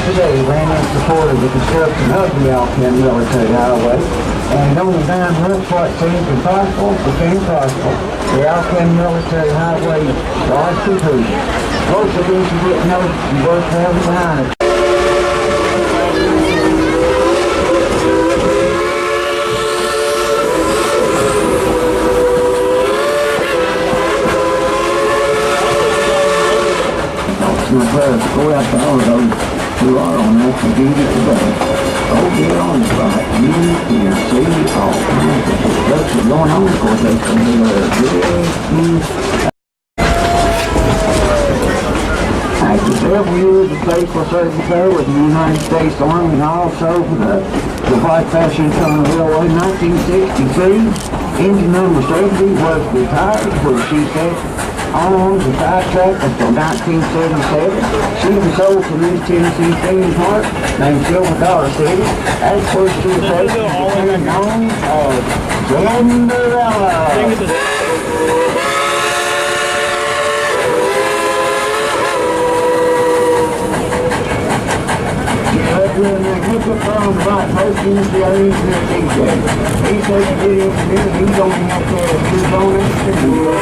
Today ran in support of the construction of the Alpine Military Highway, and the only time once what seemed impossible became possible. The Alpine Military Highway was completed. Most of these you didn't know you worked heavily behind it. Go out to all of those who are on active duty today. Go get on the spot. You can see all kinds of construction going on. Of course, there's some big, after several years of faithful service there with the United States Army and also the White Fashion Tunnel Railway in 1963, engine number 70 was retired where she said on the side track until 1977. She was sold to East Tennessee theme park named Silver Dollar City. That's where she was becoming known as Cinderella. When they hook up on the bike, most engineers are DJ. He says to get engineer, he's only have to have his own engineer.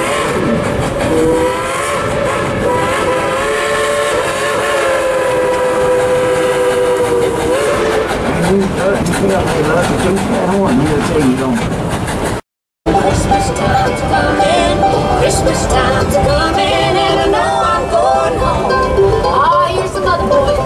Christmas time's coming, Christmas time's coming, and I know I'm going home. Oh, here's some other boys.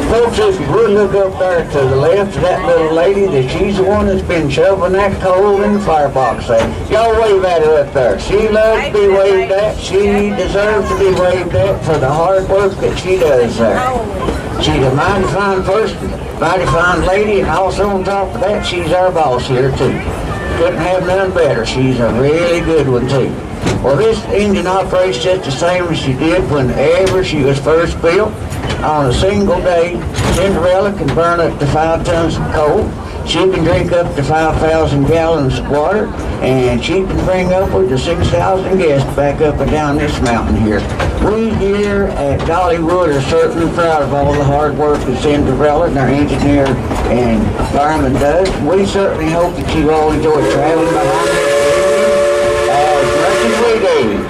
Folks, if you would look up there to the left of that little lady, that she's the one that's been shoveling that coal in the firebox there. Y'all wave at her up there. She loves to be waved at. She deserves to be waved at for the hard work that she does there. She's a mighty fine person, mighty fine lady, and also on top of that, she's our boss here too. Couldn't have none better. She's a really good one too. Well, this engine operates just the same as she did whenever she was first built. On a single day, Cinderella can burn up to 5 tons of coal. She can drink up to 5,000 gallons of water, and she can bring upward to 6,000 guests back up and down this mountain here. We here at Dollywood are certainly proud of all the hard work that Cinderella and our engineer and fireman does. We certainly hope that you all enjoy traveling behind this as much as we do.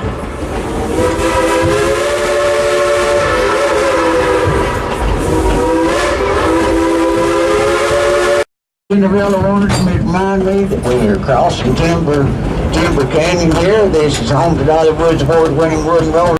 Cinderella wanted to remind me that we are crossing Timber Canyon here. This is home to Dollywood's award-winning wood and roller